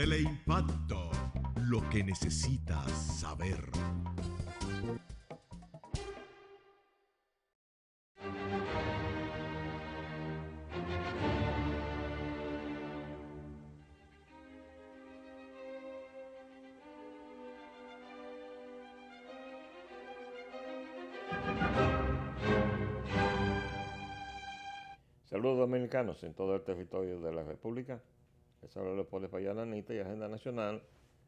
Teleimpacto, lo que necesitas saber. Saludos dominicanos en todo el territorio de la República. Les habla Leopoldo Payananita y Agenda Nacional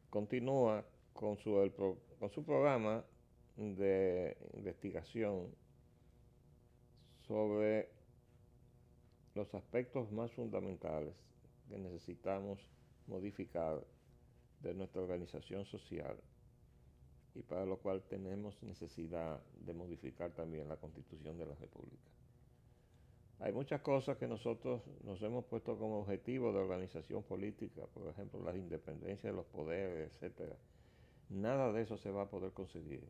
continúa con su programa de investigación sobre los aspectos más fundamentales que necesitamos modificar de nuestra organización social y para lo cual tenemos necesidad de modificar también la Constitución de la República. Hay muchas cosas que nosotros nos hemos puesto como objetivo de organización política, por ejemplo, la independencia de los poderes, etc. Nada de eso se va a poder conseguir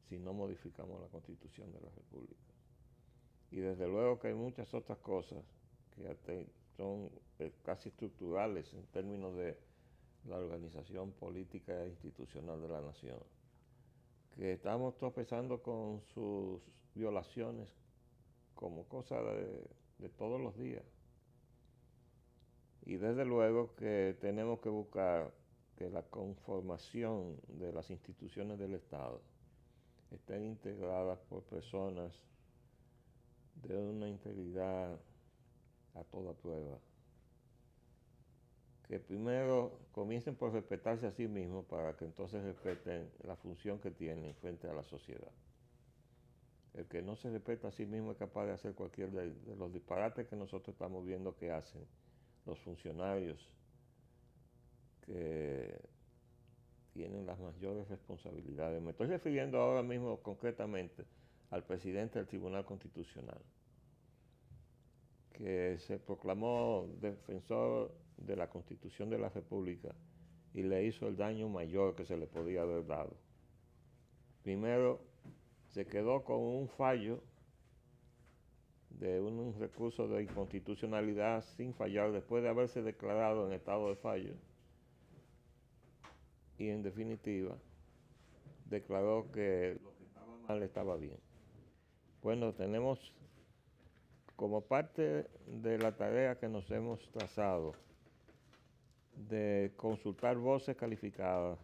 si no modificamos la Constitución de la República. Y desde luego que hay muchas otras cosas que son casi estructurales en términos de la organización política e institucional de la nación, que estamos tropezando con sus violaciones como cosa de todos los días. Y desde luego que tenemos que buscar que la conformación de las instituciones del Estado estén integradas por personas de una integridad a toda prueba. Que primero comiencen por respetarse a sí mismos para que entonces respeten la función que tienen frente a la sociedad. El que no se respeta a sí mismo es capaz de hacer cualquier de los disparates que nosotros estamos viendo que hacen los funcionarios que tienen las mayores responsabilidades. Me estoy refiriendo ahora mismo concretamente al presidente del Tribunal Constitucional, que se proclamó defensor de la Constitución de la República y le hizo el daño mayor que se le podía haber dado. Primero, se quedó con un fallo de un recurso de inconstitucionalidad sin fallar después de haberse declarado en estado de fallo, y en definitiva declaró que lo que estaba mal estaba bien. Bueno, tenemos como parte de la tarea que nos hemos trazado de consultar voces calificadas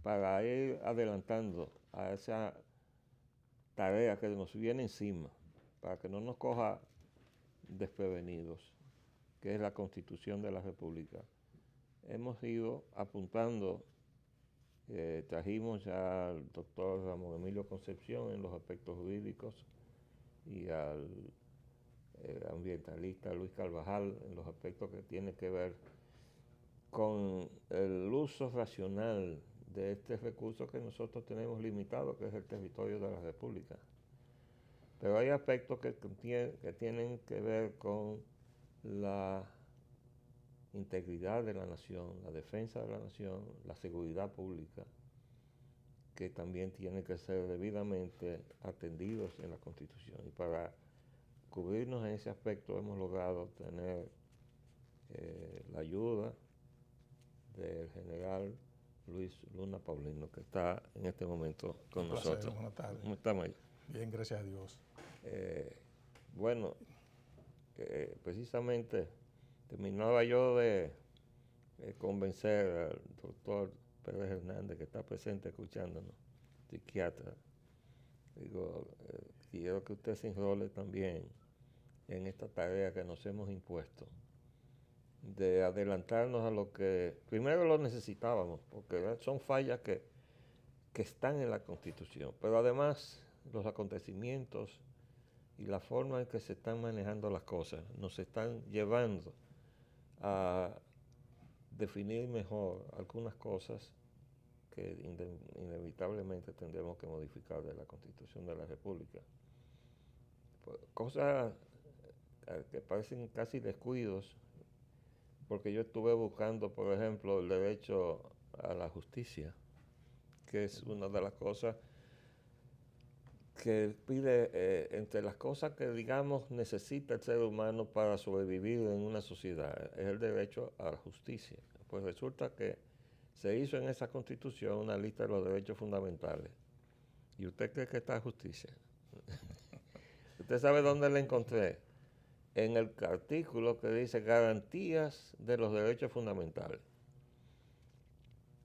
para ir adelantando a esa tarea que nos viene encima, para que no nos coja desprevenidos, que es la Constitución de la República. Hemos ido apuntando, trajimos al doctor Ramón Emilio Concepción en los aspectos jurídicos y al ambientalista Luis Carvajal en los aspectos que tienen que ver con el uso racional de este recurso que nosotros tenemos limitado, que es el territorio de la República. Pero hay aspectos que tienen que ver con la integridad de la nación, la defensa de la nación, la seguridad pública, que también tienen que ser debidamente atendidos en la Constitución. Y para cubrirnos en ese aspecto hemos logrado tener la ayuda del general Luis Luna Paulino, que está en este momento con nosotros. Buenas tardes. ¿Cómo estamos ahí? Bien, gracias a Dios. Bueno, precisamente terminaba yo de convencer al doctor Pérez Hernández, que está presente escuchándonos, psiquiatra. Digo, quiero que usted se enrole también en esta tarea que nos hemos impuesto, de adelantarnos a lo que primero lo necesitábamos, porque son fallas que están en la Constitución, pero además los acontecimientos y la forma en que se están manejando las cosas nos están llevando a definir mejor algunas cosas que inevitablemente tendremos que modificar de la Constitución de la República. Cosas que parecen casi descuidos, porque yo estuve buscando, por ejemplo, el derecho a la justicia, que es una de las cosas que pide, entre las cosas que, digamos, necesita el ser humano para sobrevivir en una sociedad, es el derecho a la justicia. Pues resulta que se hizo en esa Constitución una lista de los derechos fundamentales. ¿Y usted cree que está justicia? ¿Usted sabe dónde la encontré? En el artículo que dice garantías de los derechos fundamentales.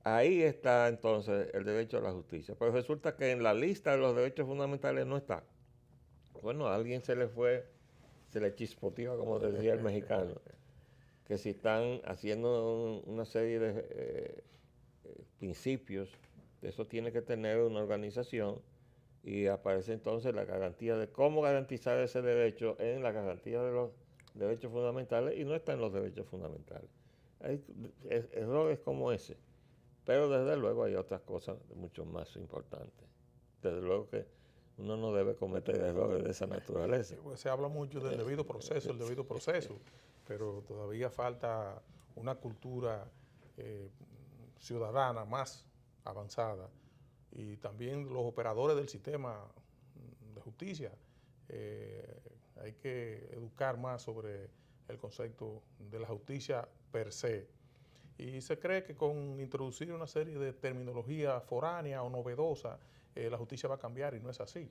Ahí está entonces el derecho a la justicia. Pero resulta que en la lista de los derechos fundamentales no está. Bueno, a alguien se le chispoteó, como decía el mexicano, que si están haciendo una serie de principios, eso tiene que tener una organización y aparece entonces la garantía de cómo garantizar ese derecho en la garantía de los derechos fundamentales y no está en los derechos fundamentales. Hay errores como ese. Pero desde luego hay otras cosas mucho más importantes. Desde luego que uno no debe cometer errores de esa naturaleza. Pues se habla mucho del debido proceso, pero todavía falta una cultura ciudadana más avanzada y también los operadores del sistema de justicia. Hay que educar más sobre el concepto de la justicia per se. Y se cree que con introducir una serie de terminología foránea o novedosa, la justicia va a cambiar y no es así.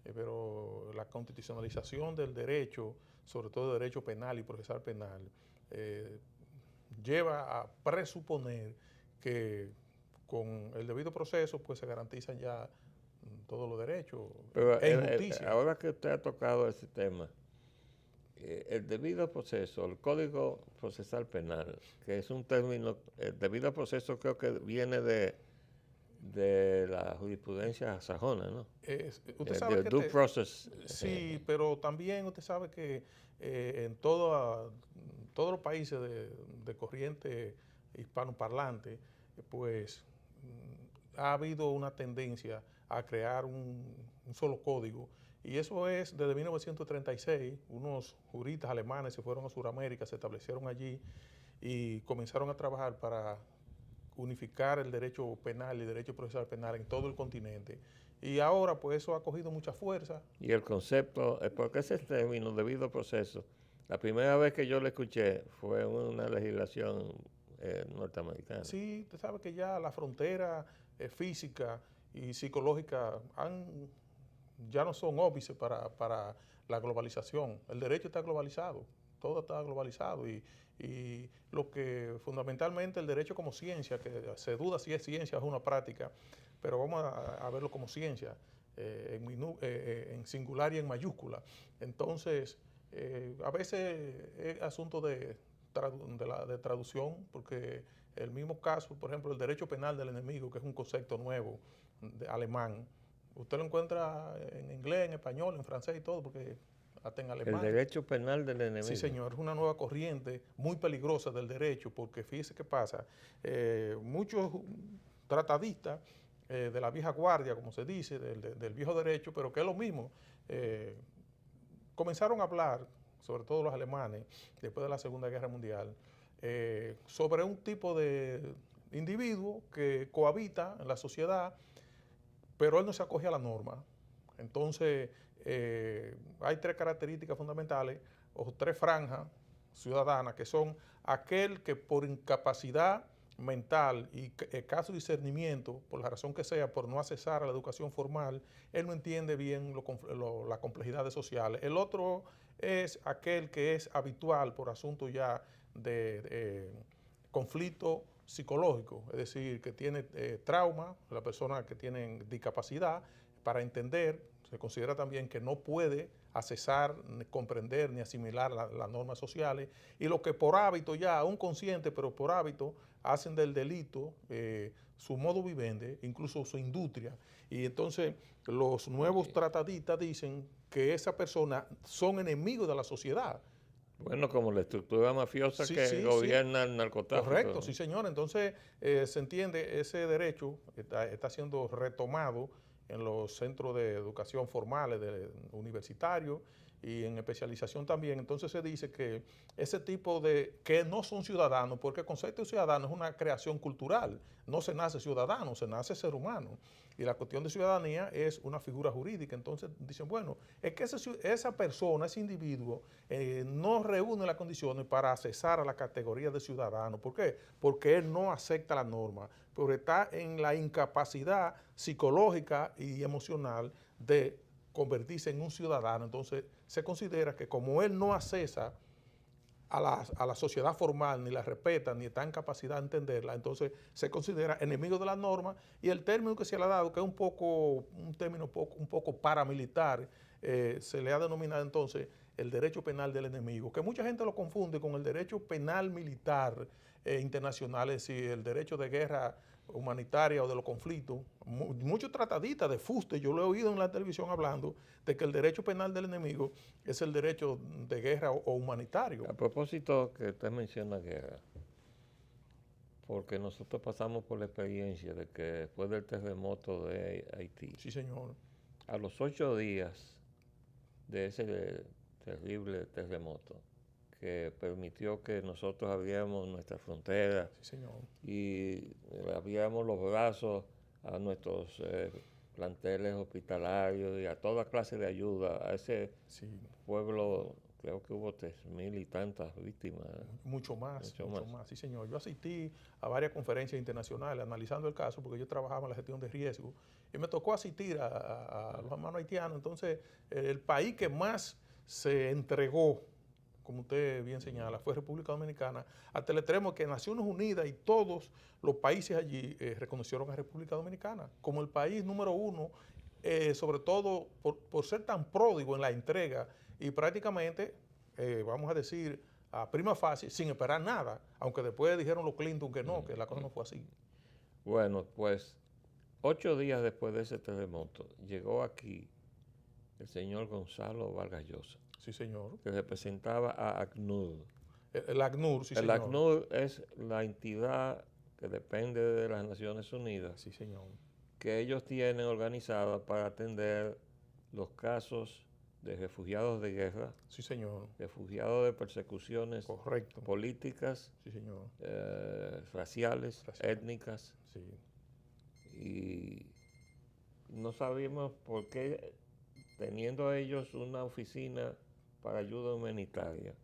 Pero la constitucionalización del derecho, sobre todo el derecho penal y procesal penal, lleva a presuponer que con el debido proceso pues se garantizan ya todos los derechos. Pero ahora que usted ha tocado ese tema, el debido proceso, el Código Procesal Penal, que es un término, el debido proceso creo que viene de la jurisprudencia sajona, ¿no? Usted sabe que due process. Sí, pero también usted sabe que en todos los países de corriente hispanoparlante, pues ha habido una tendencia a crear un solo código. Y eso es desde 1936, unos juristas alemanes se fueron a Sudamérica, se establecieron allí y comenzaron a trabajar para unificar el derecho penal y el derecho procesal penal en todo el continente. Y ahora pues eso ha cogido mucha fuerza. Y el concepto, porque ese término debido proceso, la primera vez que yo lo escuché fue en una legislación norteamericana. Sí, usted sabe que ya la frontera física y psicológica ya no son óbices para la globalización. El derecho está globalizado, todo está globalizado y lo que fundamentalmente el derecho como ciencia, que se duda si es ciencia o es una práctica, pero vamos a verlo como ciencia, en singular y en mayúscula. Entonces, a veces es asunto de traducción, porque el mismo caso, por ejemplo, el derecho penal del enemigo, que es un concepto nuevo alemán, usted lo encuentra en inglés, en español, en francés y todo, porque hasta en alemán. El derecho penal del enemigo. Sí, señor, es una nueva corriente muy peligrosa del derecho, porque fíjese qué pasa. Muchos tratadistas de la vieja guardia, como se dice, del viejo derecho, pero que es lo mismo, comenzaron a hablar, sobre todo los alemanes, después de la Segunda Guerra Mundial, sobre un tipo de individuo que cohabita en la sociedad, pero él no se acoge a la norma. Entonces, hay tres características fundamentales, o tres franjas ciudadanas, que son aquel que por incapacidad mental y escaso discernimiento, por la razón que sea, por no accesar a la educación formal, él no entiende bien las complejidades sociales. El otro es aquel que es habitual por asunto ya de conflicto psicológico, es decir, que tiene trauma, la persona que tiene discapacidad para entender, se considera también que no puede accesar, ni comprender ni asimilar las normas sociales, y los que por hábito ya, aún consciente, pero por hábito, hacen del delito su modo vivendi, incluso su industria. Y entonces los nuevos tratadistas dicen que esas personas son enemigos de la sociedad. Bueno, como la estructura mafiosa que gobierna el narcotráfico. Correcto, sí, señor. Entonces, se entiende, ese derecho está siendo retomado en los centros de educación formales universitarios y en especialización también. Entonces se dice que ese tipo de, que no son ciudadanos, porque el concepto de ciudadano es una creación cultural, no se nace ciudadano, se nace ser humano. Y la cuestión de ciudadanía es una figura jurídica. Entonces dicen, bueno, es que esa persona, ese individuo, no reúne las condiciones para accesar a la categoría de ciudadano. ¿Por qué? Porque él no acepta la norma, porque está en la incapacidad psicológica y emocional de convertirse en un ciudadano. Entonces se considera que como él no accesa a la sociedad formal, ni la respeta, ni está en capacidad de entenderla, entonces se considera enemigo de la norma, y el término que se le ha dado, que es un término un poco paramilitar, se le ha denominado entonces el derecho penal del enemigo, que mucha gente lo confunde con el derecho penal militar internacional, es decir, el derecho de guerra humanitaria o de los conflictos. Muchos tratadistas de fuste, yo lo he oído en la televisión hablando de que el derecho penal del enemigo es el derecho de guerra o humanitario. A propósito que usted menciona guerra, porque nosotros pasamos por la experiencia de que después del terremoto de Haití, Sí, señor. a los 8 días de ese terrible terremoto, que permitió que nosotros abriéramos nuestra frontera, Sí, señor. y abriéramos los brazos a nuestros planteles hospitalarios y a toda clase de ayuda a ese Sí. pueblo. Creo que hubo 3.000 y tantas víctimas. Mucho más. Mucho más. Sí, señor. Yo asistí a varias conferencias internacionales analizando el caso, porque yo trabajaba en la gestión de riesgo, y me tocó asistir a los hermanos haitianos. Entonces, el país que más se entregó, como usted bien señala, fue República Dominicana, hasta el extremo que Naciones Unidas y todos los países allí reconocieron a República Dominicana como el país número uno, sobre todo por ser tan pródigo en la entrega y prácticamente, vamos a decir, a prima facie, sin esperar nada, aunque después dijeron los Clinton que no, que la cosa no fue así. Bueno, pues 8 días después de ese terremoto, llegó aquí el señor Gonzalo Vargas Llosa, Sí, señor. que representaba a ACNUR. El ACNUR, sí, El señor. ACNUR es la entidad que depende de las Naciones Unidas, Sí, señor. que ellos tienen organizada para atender los casos de refugiados de guerra, Sí, señor. refugiados de persecuciones Correcto. políticas, Sí, señor. raciales, Raciales. étnicas, Sí. y no sabíamos por qué, teniendo ellos una oficina para ayuda humanitaria,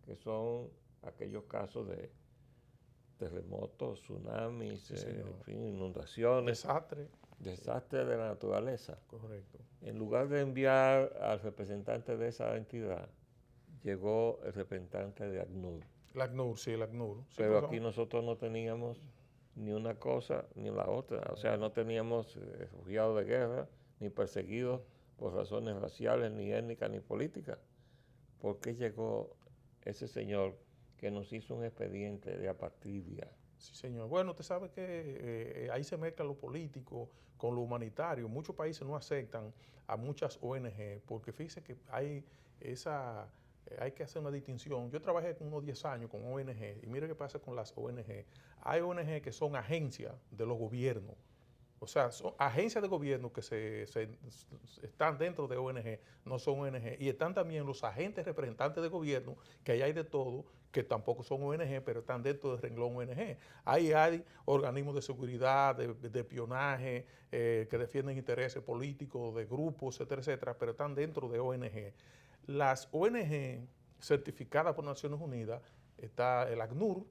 que son aquellos casos de terremotos, tsunamis, Sí, señor. en fin, inundaciones, Desastre. desastres de la naturaleza. Correcto. En lugar de enviar al representante de esa entidad, llegó el representante de ACNUR. El ACNUR, sí, el ACNUR. Sí, Pero pues, aquí nosotros no teníamos ni una cosa ni la otra. O sea, no teníamos refugiados de guerra, ni perseguidos por razones raciales, ni étnicas, ni políticas. ¿Por qué llegó ese señor que nos hizo un expediente de apatridia? Sí, señor. Bueno, usted sabe que ahí se mezcla lo político con lo humanitario. Muchos países no aceptan a muchas ONG porque fíjese que hay que hacer una distinción. Yo trabajé con unos 10 años con ONG y mire qué pasa con las ONG. Hay ONG que son agencias de los gobiernos. O sea, son agencias de gobierno que están dentro de ONG, no son ONG. Y están también los agentes representantes de gobierno, que ahí hay de todo, que tampoco son ONG, pero están dentro del renglón ONG. Ahí hay organismos de seguridad, de espionaje, que defienden intereses políticos, de grupos, etcétera, etcétera, pero están dentro de ONG. Las ONG certificadas por Naciones Unidas, está el ACNUR,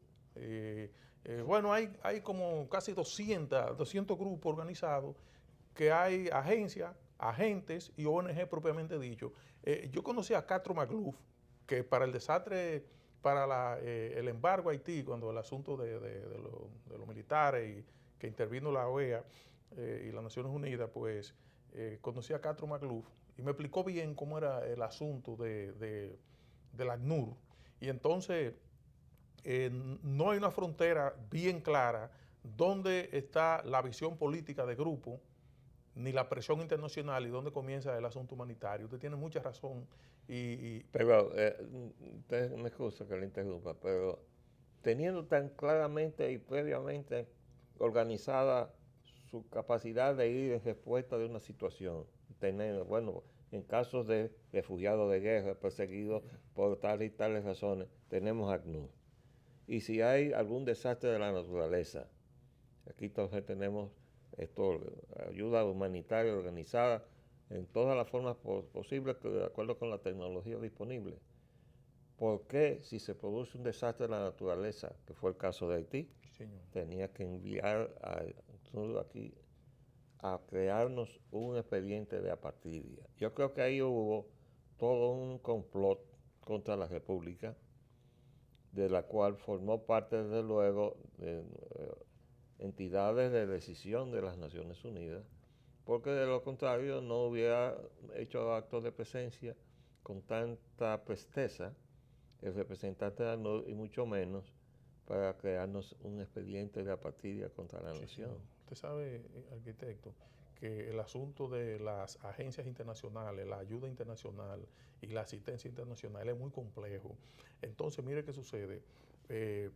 bueno, hay como casi 200 grupos organizados, que hay agencias, agentes y ONG propiamente dicho. Yo conocí a Castro Magluf, que para el desastre, para el embargo a Haití, cuando el asunto de los militares y que intervino la OEA y las Naciones Unidas, pues conocí a Castro Magluf y me explicó bien cómo era el asunto del ACNUR. Y entonces no hay una frontera bien clara donde está la visión política de grupo, ni la presión internacional y dónde comienza el asunto humanitario. Usted tiene mucha razón. Pero, usted me excusa que le interrumpa, pero teniendo tan claramente y previamente organizada su capacidad de ir en respuesta de una situación, bueno, en casos de refugiados de guerra, perseguidos por tales y tales razones, tenemos ACNUR. Y si hay algún desastre de la naturaleza, aquí entonces tenemos ayuda humanitaria organizada en todas las formas posibles, de acuerdo con la tecnología disponible. ¿Por qué, si se produce un desastre de la naturaleza, que fue el caso de Haití, tenía que enviar aquí a crearnos un expediente de apatridia? Yo creo que ahí hubo todo un complot contra la República, de la cual formó parte, desde luego, de entidades de decisión de las Naciones Unidas, porque de lo contrario no hubiera hecho actos de presencia con tanta presteza el representante de ACNUR, y mucho menos para crearnos un expediente de apatridia contra la nación. Usted sabe, arquitecto, que el asunto de las agencias internacionales, la ayuda internacional y la asistencia internacional es muy complejo. Entonces, mire qué sucede.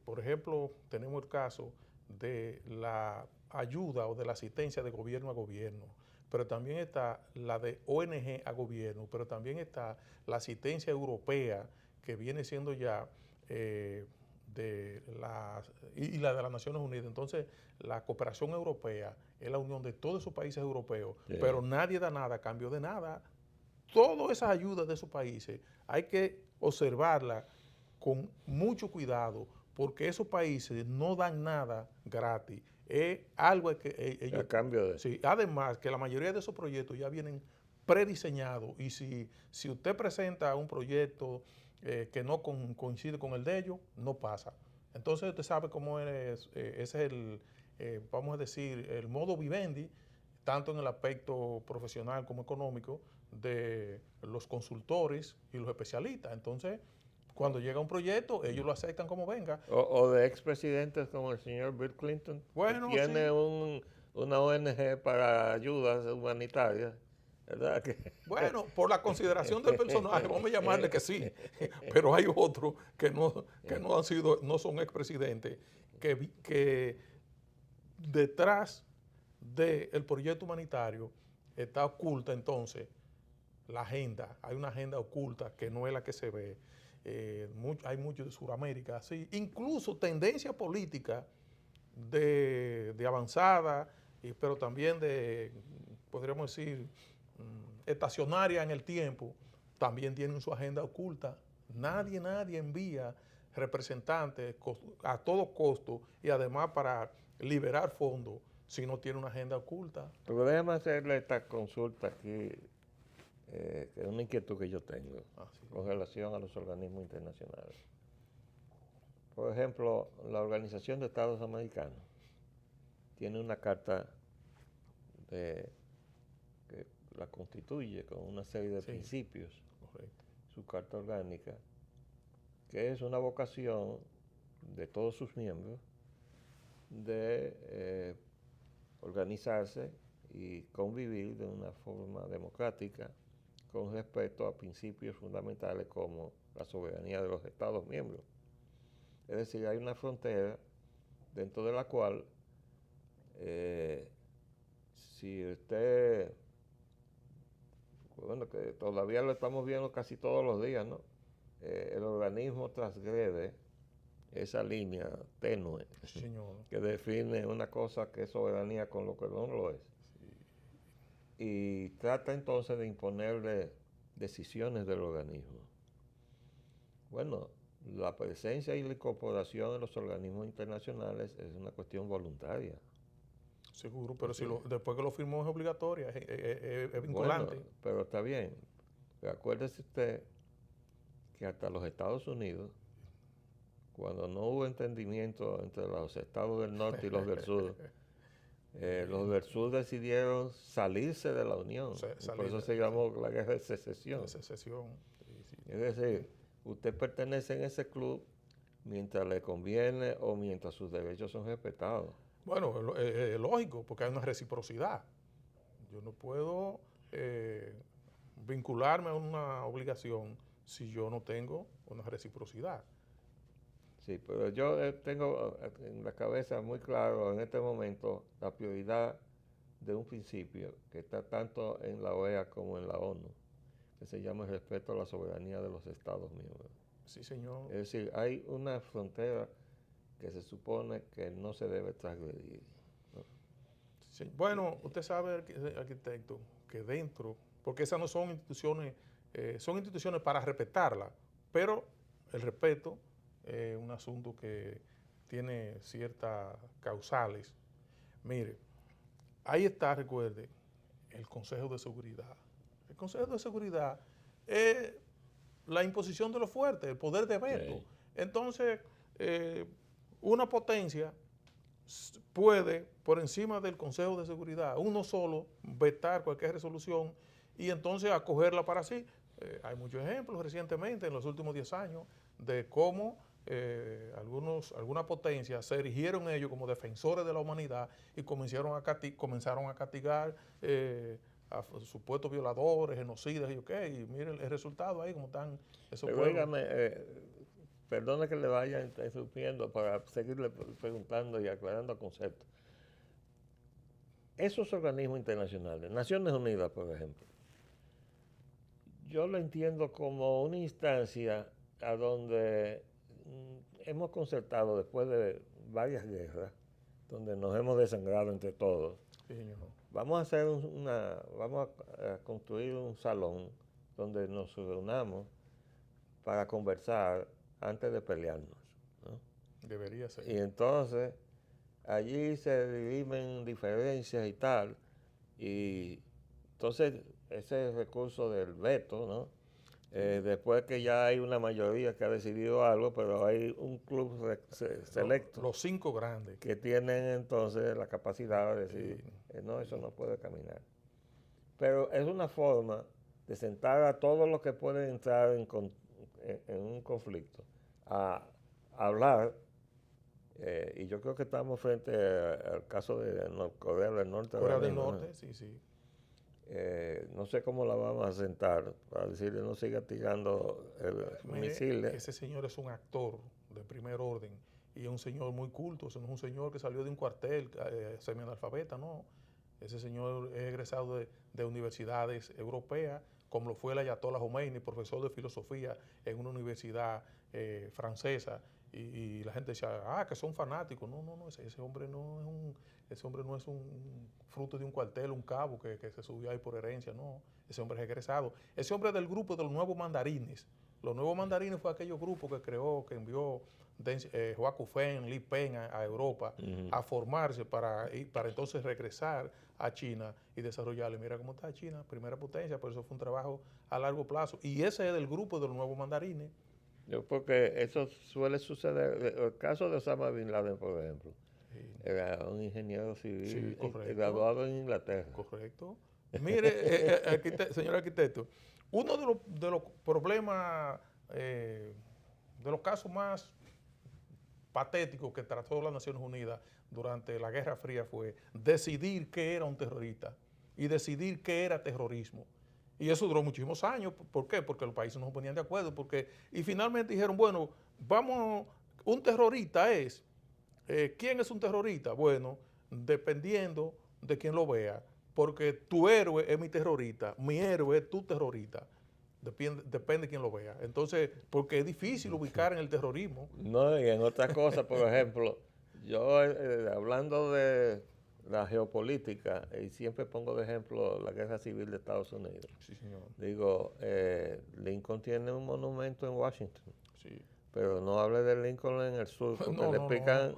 Por ejemplo, tenemos el caso de la ayuda o de la asistencia de gobierno a gobierno, pero también está la de ONG a gobierno, pero también está la asistencia europea, que viene siendo ya y la de las Naciones Unidas. Entonces, la cooperación europea es la unión de todos esos países europeos, pero nadie da nada a cambio de nada. Todas esas ayudas de esos países hay que observarlas con mucho cuidado, porque esos países no dan nada gratis. Es algo que ellos... A cambio de... Sí, además que la mayoría de esos proyectos ya vienen prediseñados, y si usted presenta un proyecto que no coincide con el de ellos, no pasa. Entonces usted sabe cómo es, ese es el, vamos a decir, el modo vivendi, tanto en el aspecto profesional como económico, de los consultores y los especialistas. Entonces, cuando llega un proyecto, ellos lo aceptan como venga. O de expresidentes como el señor Bill Clinton, bueno, que tiene sí, una ONG para ayudas humanitarias, ¿verdad? Bueno, por la consideración del personaje, vamos a llamarle que sí, pero hay otros que no han sido, no son expresidentes, que detrás del proyecto humanitario está oculta entonces la agenda. Hay una agenda oculta que no es la que se ve. Hay mucho de Sudamérica, así, incluso tendencia política de avanzada, pero también de, podríamos decir, estacionaria en el tiempo, también tienen su agenda oculta. Nadie envía representantes a todo costo, y además para liberar fondos, si no tiene una agenda oculta. Pero déjame hacerle esta consulta aquí, que es una inquietud que yo tengo con relación a los organismos internacionales. Por ejemplo, la Organización de Estados Americanos tiene una carta que la constituye con una serie de principios, su carta orgánica, que es una vocación de todos sus miembros de organizarse y convivir de una forma democrática con respecto a principios fundamentales como la soberanía de los Estados miembros. Es decir, hay una frontera dentro de la cual si usted, bueno, que todavía lo estamos viendo casi todos los días, ¿no? El organismo transgrede esa línea tenue que define una cosa que es soberanía con lo que no lo es. Y trata entonces de imponerle decisiones del organismo. Bueno, la presencia y la incorporación en los organismos internacionales es una cuestión voluntaria. Seguro, pero si después que lo firmó es obligatoria, es vinculante. Bueno, pero está bien. Pero acuérdese usted que hasta los Estados Unidos, cuando no hubo entendimiento entre los estados del norte y los del sur, los del sur decidieron salirse de la Unión. Por eso se llamó la guerra de secesión. Es decir, usted pertenece en ese club mientras le conviene o mientras sus derechos son respetados. Bueno, es lógico, porque hay una reciprocidad. Yo no puedo vincularme a una obligación si yo no tengo una reciprocidad. Sí, pero yo tengo en la cabeza muy claro en este momento la prioridad de un principio que está tanto en la OEA como en la ONU, que se llama el respeto a la soberanía de los Estados miembros. Sí, señor. Es decir, hay una frontera que se supone que no se debe transgredir, ¿no? Sí. Bueno, usted sabe, arquitecto, que dentro, porque esas no son instituciones para respetarlas, pero el respeto es un asunto que tiene ciertas causales. Mire, ahí está, recuerde, el Consejo de Seguridad. El Consejo de Seguridad es la imposición de lo fuerte, el poder de veto. Sí. Entonces, una potencia puede, por encima del Consejo de Seguridad, uno solo vetar cualquier resolución y entonces acogerla para sí. Hay muchos ejemplos recientemente, en los últimos 10 años, de cómo algunas potencias se erigieron ellos como defensores de la humanidad y comenzaron a castigar a supuestos violadores, genocidas y miren el resultado ahí, como están esos Pero pueblos. óigame, perdone que le vaya interrumpiendo para seguirle preguntando y aclarando conceptos. Esos organismos internacionales, Naciones Unidas, por ejemplo, yo lo entiendo como una instancia a donde hemos concertado después de varias guerras, donde nos hemos desangrado entre todos. Sí, señor. Vamos a hacer vamos a construir un salón donde nos reunamos para conversar antes de pelearnos, ¿no? Debería ser. Y entonces allí se dirimen diferencias y tal, y entonces ese recurso del veto, ¿no? Después que ya hay una mayoría que ha decidido algo, pero hay un club selecto. Los 5 grandes. Que tienen entonces la capacidad de decir, no, eso no puede caminar. Pero es una forma de sentar a todos los que pueden entrar en un conflicto a hablar, y yo creo que estamos frente al caso de Corea del Norte. Corea del Norte, sí, sí. No sé cómo la vamos a sentar para decirle no siga tirando misiles. Ese señor es un actor de primer orden y es un señor muy culto, no es un señor que salió de un cuartel semianalfabeta, no. Ese señor es egresado de universidades europeas, como lo fue el Ayatollah Khomeini, profesor de filosofía en una universidad francesa, y la gente decía, que son fanáticos. No, ese hombre no es un fruto de un cuartel, un cabo que se subió ahí por herencia, no. Ese hombre es egresado. Ese hombre es del grupo de los Nuevos Mandarines. Los Nuevos Mandarines fue aquellos grupos que envió Hoa Kufeng, Li Peng a Europa a formarse para entonces regresar a China y desarrollarle. Mira cómo está China, primera potencia, pero eso fue un trabajo a largo plazo. Y ese es del grupo de los Nuevos Mandarines. Porque eso suele suceder. El caso de Osama Bin Laden, por ejemplo, era un ingeniero civil graduado en Inglaterra. Correcto. Mire, señor arquitecto, uno de los problemas, de los casos más patéticos que trató las Naciones Unidas durante la Guerra Fría fue decidir qué era un terrorista y decidir qué era terrorismo. Y eso duró muchísimos años. ¿Por qué? Porque los países no se ponían de acuerdo. Y finalmente dijeron, bueno, un terrorista es, ¿quién es un terrorista? Bueno, dependiendo de quién lo vea, porque tu héroe es mi terrorista, mi héroe es tu terrorista. Depende de quién lo vea. Entonces, porque es difícil ubicar en el terrorismo. No, y en otras cosas, por ejemplo, yo hablando de la geopolítica, y siempre pongo de ejemplo la Guerra Civil de Estados Unidos. Sí, señor. Digo, Lincoln tiene un monumento en Washington. Sí. Pero no hable de Lincoln en el sur, porque No, le explican,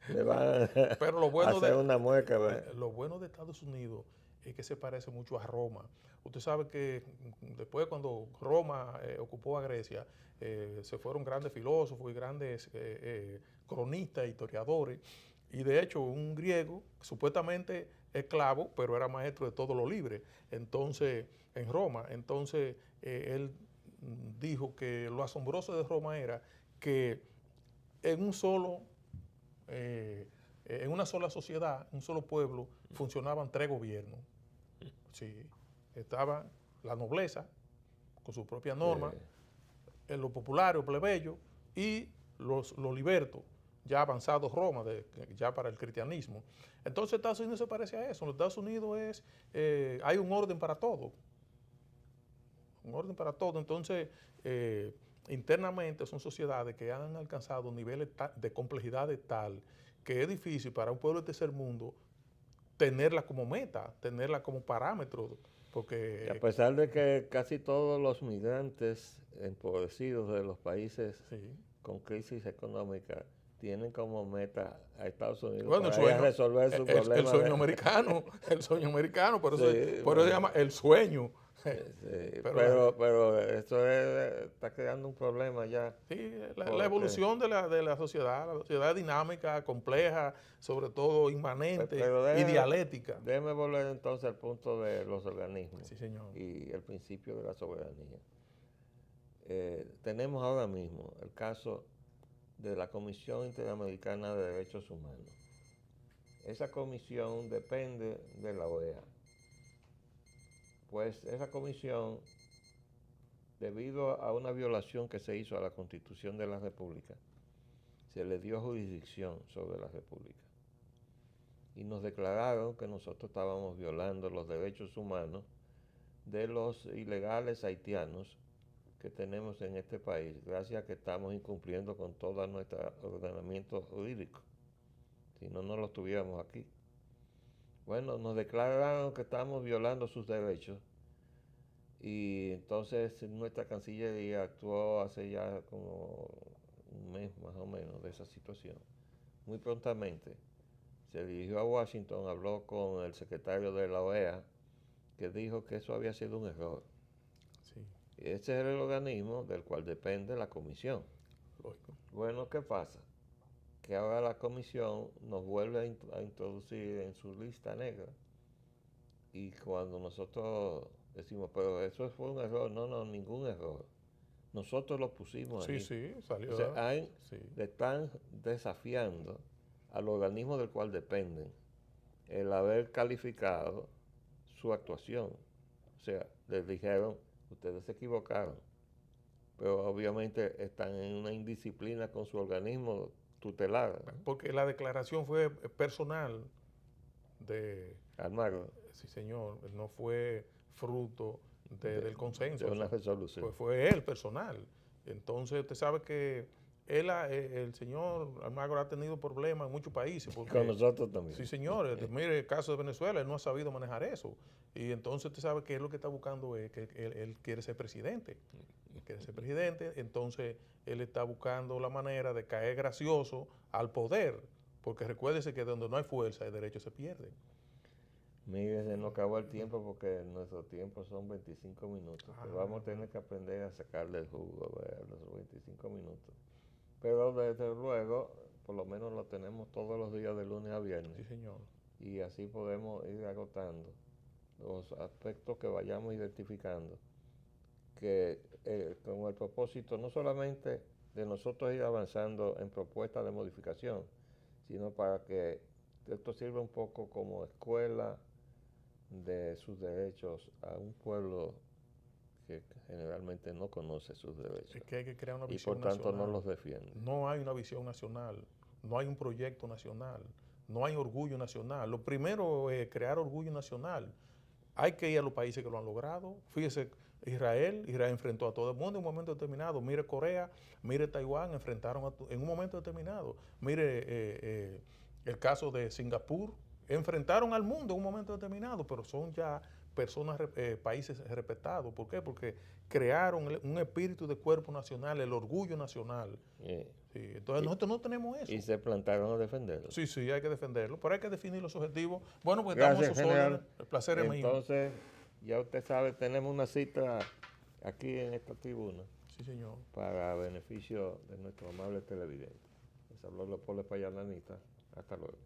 le van pero lo bueno a hacer una mueca. Lo bueno de Estados Unidos es que se parece mucho a Roma. Usted sabe que después cuando Roma ocupó a Grecia, se fueron grandes filósofos y grandes cronistas, historiadores, y de hecho un griego, supuestamente esclavo, pero era maestro de todo lo libre, entonces en Roma. Entonces él dijo que lo asombroso de Roma era que en una sola sociedad, un solo pueblo, funcionaban 3 gobiernos. Sí, estaba la nobleza con su propia norma, los populares, los plebeyos, y los libertos, ya avanzados Roma, ya para el cristianismo. Entonces Estados Unidos se parece a eso. En los Estados Unidos hay un orden para todo. un orden para todo. Entonces, internamente son sociedades que han alcanzado niveles de complejidad de tal que es difícil para un pueblo de tercer mundo tenerla como meta, tenerla como parámetro, porque... Y a pesar de que casi todos los migrantes empobrecidos de los países con crisis económica tienen como meta a Estados Unidos para resolver su problema. El sueño americano, el sueño americano, por eso se llama el sueño. Sí, pero esto está creando un problema ya. Sí, la evolución de la sociedad dinámica, compleja, sobre todo inmanente y dialéctica. Déjeme volver entonces al punto de los organismos. Sí, señor. Y el principio de la soberanía. Tenemos ahora mismo el caso de la Comisión Interamericana de Derechos Humanos. Esa comisión depende de la OEA. Pues esa comisión, debido a una violación que se hizo a la Constitución de la República, se le dio jurisdicción sobre la República. Y nos declararon que nosotros estábamos violando los derechos humanos de los ilegales haitianos que tenemos en este país, gracias a que estamos incumpliendo con todo nuestro ordenamiento jurídico. Si no, no lo tuviéramos aquí. Bueno, nos declararon que estamos violando sus derechos y entonces nuestra Cancillería actuó hace ya como un mes más o menos de esa situación. Muy prontamente se dirigió a Washington, habló con el secretario de la OEA, que dijo que eso había sido un error. Sí. Y ese es el organismo del cual depende la comisión. Lógico. Bueno, ¿qué pasa? Que ahora la comisión nos vuelve a introducir en su lista negra. Y cuando nosotros decimos, pero eso fue un error, no, ningún error. Nosotros lo pusimos ahí. Sí, salió. O sea, le están desafiando al organismo del cual dependen el haber calificado su actuación. O sea, les dijeron, ustedes se equivocaron, pero obviamente están en una indisciplina con su organismo tutelar. Porque la declaración fue personal de Almagro. Sí, señor, no fue fruto del consenso. De una resolución. Pues fue él personal. Entonces usted sabe que el señor Almagro ha tenido problemas en muchos países. Porque, con nosotros también. Sí, señor. Mire el caso de Venezuela, él no ha sabido manejar eso. Y entonces usted sabe que él lo que está buscando es que él quiere ser presidente. Quiere ser presidente, entonces él está buscando la manera de caer gracioso al poder. Porque recuérdese que donde no hay fuerza, el derecho se pierde. Mire, se nos acabó el tiempo porque nuestro tiempo son 25 minutos. Pero vamos a tener que aprender a sacarle el jugo a los 25 minutos. Pero desde luego, por lo menos lo tenemos todos los días de lunes a viernes. Sí, señor. Y así podemos ir agotando los aspectos que vayamos identificando, que con el propósito no solamente de nosotros ir avanzando en propuestas de modificación, sino para que esto sirva un poco como escuela de sus derechos a un pueblo que generalmente no conoce sus derechos. Es que hay que crear una visión y por tanto nacional. no los defiende. No hay una visión nacional, no hay un proyecto nacional, no hay orgullo nacional. Lo primero es crear orgullo nacional. Hay que ir a los países que lo han logrado. Fíjese, Israel enfrentó a todo el mundo en un momento determinado. Mire Corea, mire Taiwán, enfrentaron en un momento determinado. Mire el caso de Singapur, enfrentaron al mundo en un momento determinado, pero son ya personas, países respetados. ¿Por qué? Porque crearon un espíritu de cuerpo nacional, el orgullo nacional. Sí, entonces nosotros no tenemos eso. Y se plantaron a defenderlo. Sí, hay que defenderlo, pero hay que definir los objetivos. Bueno, pues gracias, damos sus órdenes. El placer es mío. Entonces, ya usted sabe, tenemos una cita aquí en esta tribuna. Sí, señor. Para beneficio de nuestro amable televidente. Les habló Leopoldo Espaillat Nanita. Hasta luego.